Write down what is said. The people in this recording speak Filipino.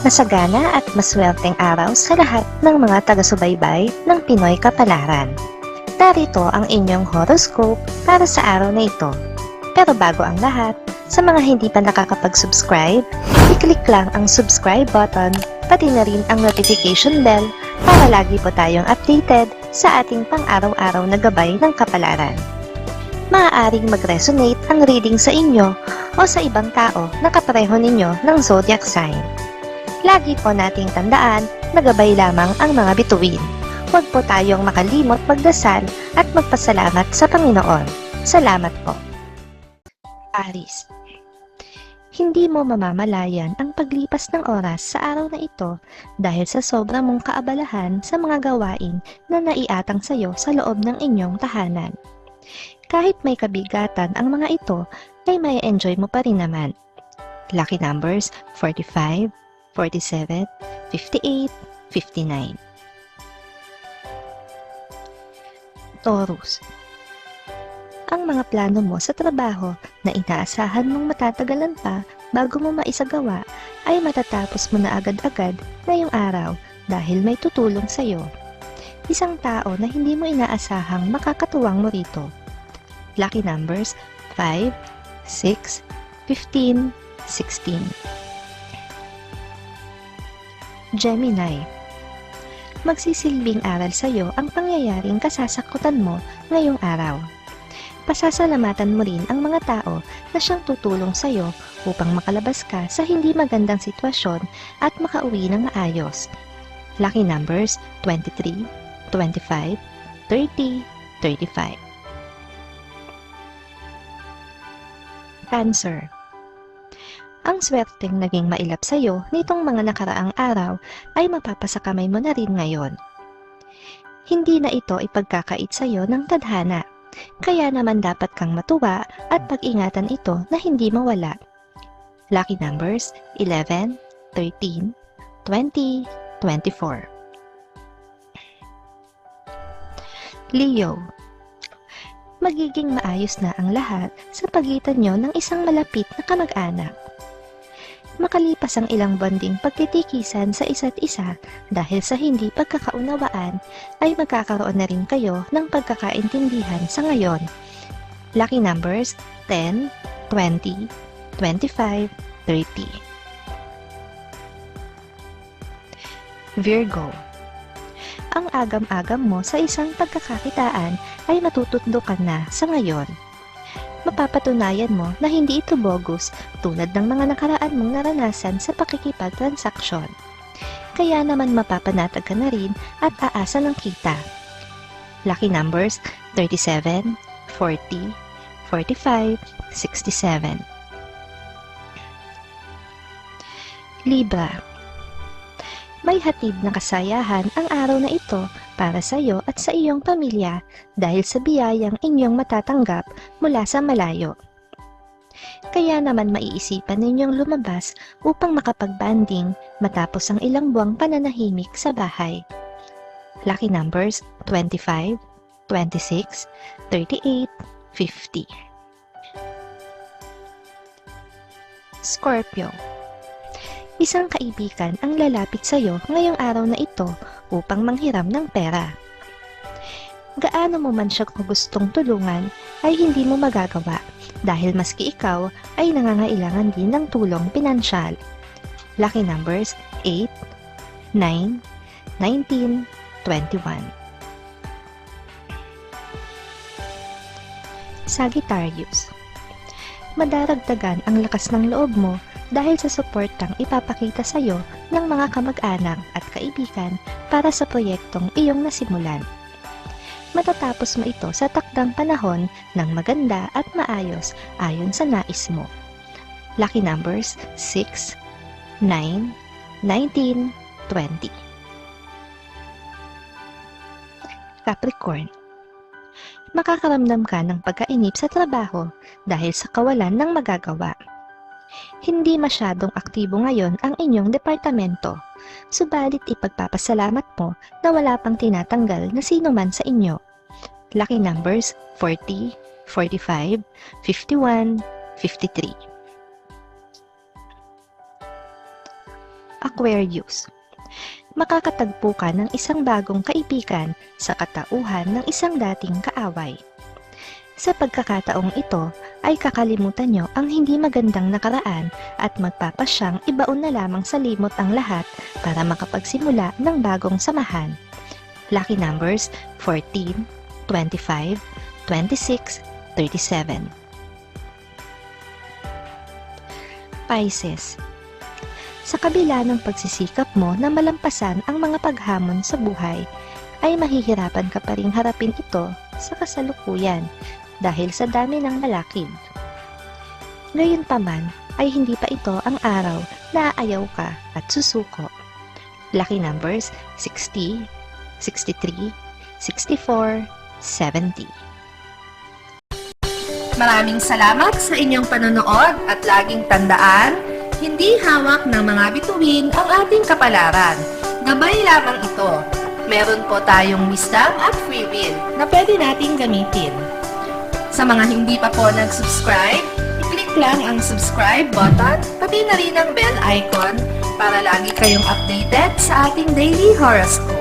Masagana at maswerteng araw sa lahat ng mga taga-subaybay ng Pinoy Kapalaran. Narito ang inyong horoscope para sa araw na ito. Pero bago ang lahat, sa mga hindi pa nakakapag-subscribe, i-click lang ang subscribe button, pati na rin ang notification bell para lagi po tayong updated sa ating pang-araw-araw na gabay ng kapalaran. Maaaring mag-resonate ang reading sa inyo o sa ibang tao na kapareho ninyo ng zodiac sign. Lagi po nating tandaan na gabay lamang ang mga bituin. Huwag po tayong makalimot magdasal at magpasalamat sa Panginoon. Salamat po. Aries. Hindi mo mamamalayan ang paglipas ng oras sa araw na ito dahil sa sobra mong kaabalahan sa mga gawain na naiatang sa iyo sa loob ng inyong tahanan. Kahit may kabigatan ang mga ito, ay may enjoy mo pa rin naman. Lucky numbers 45, 47, 58, 59. Taurus. Ang mga plano mo sa trabaho na inaasahan mong matatagalan pa bago mo maisagawa ay matatapos mo na agad-agad ngayong araw dahil may tutulong sa iyo. Isang tao na hindi mo inaasahang makakatuwang mo rito. Lucky numbers 5, 6, 15, 16. Gemini. Magsisilbing aral sa iyo ang pangyayaring kasasakutan mo ngayong araw. Pasasalamatan mo rin ang mga tao na siyang tutulong sa iyo upang makalabas ka sa hindi magandang sitwasyon at makauwi ng maayos. Lucky numbers 23, 25, 30, 35. Cancer. Ang swerteng naging mailap sa iyo nitong mga nakaraang araw ay mapapasakamay mo na rin ngayon. Hindi na ito ipagkakait sa iyo ng tadhana, kaya naman dapat kang matuwa at pag-ingatan ito na hindi mawala. Lucky numbers 11, 13, 20, 24. Leo. Magiging maayos na ang lahat sa pagitan nyo ng isang malapit na kamag-anak. Makalipas ang ilang bonding pagtitikisan sa isa't isa dahil sa hindi pagkakaunawaan, ay magkakaroon na rin kayo ng pagkakaintindihan sa ngayon. Lucky numbers 10, 20, 25, 30. Virgo. Ang agam-agam mo sa isang pagkakakitaan ay matututdukan na sa ngayon. Mapapatunayan mo na hindi ito bogus tulad ng mga nakaraan mong naranasan sa pakikipagtransaksyon. Kaya naman mapapanatag ka na rin at aasa ng kita. Lucky numbers 37, 40, 45, 67. Libra. May hatid na kasayahan ang araw na ito para sa iyo at sa iyong pamilya dahil sa biyayang inyong matatanggap mula sa malayo. Kaya naman maiisipan ninyong lumabas upang makapag-banding matapos ang ilang buwang pananahimik sa bahay. Lucky numbers 25, 26, 38, 50. Scorpio. Isang kaibigan ang lalapit sa iyo ngayong araw na ito upang manghiram ng pera. Gaano mo man siya gustong tulungan ay hindi mo magagawa dahil maski ikaw ay nangangailangan din ng tulong pinansyal. Lucky numbers 8, 9, 19, 21. Sagittarius. Madaragdagan ang lakas ng loob mo dahil sa suportang ipapakita sa iyo ng mga kamag-anak at kaibigan para sa proyektong iyong nasimulan. Matatapos mo ito sa takdang panahon ng maganda at maayos ayon sa nais mo. Lucky numbers 6, 9, 19, 20. Capricorn. Makakaramdam ka ng pagkainip sa trabaho dahil sa kawalan ng magagawa. Hindi masyadong aktibo ngayon ang inyong departamento, subalit ipagpapasalamat mo na wala pang tinatanggal na sino man sa inyo. Lucky numbers 40, 45, 51, 53. Aquarius. Makakatagpo ka ng isang bagong kaibigan sa katauhan ng isang dating kaaway. Sa pagkakataong ito ay kakalimutan nyo ang hindi magandang nakaraan at magpapasyang ibaon na lamang sa limot ang lahat para makapagsimula ng bagong samahan. Lucky numbers 14, 25, 26, 37. Pisces. Sa kabila ng pagsisikap mo na malampasan ang mga paghamon sa buhay, ay mahihirapan ka pa ring harapin ito sa kasalukuyan dahil sa dami ng malakid. Gayunpaman ay hindi pa ito ang araw na aayaw ka at susuko. Lucky numbers 60, 63, 64, 70. Maraming salamat sa inyong panonood at laging tandaan, hindi hawak ng mga bituin ang ating kapalaran. Gabay lamang ito. Meron po tayong wisdom at free will na pwede nating gamitin. Sa mga hindi pa po nag-subscribe, i-click lang ang subscribe button, pati na rin ang bell icon para lagi kayong updated sa ating daily horoscope.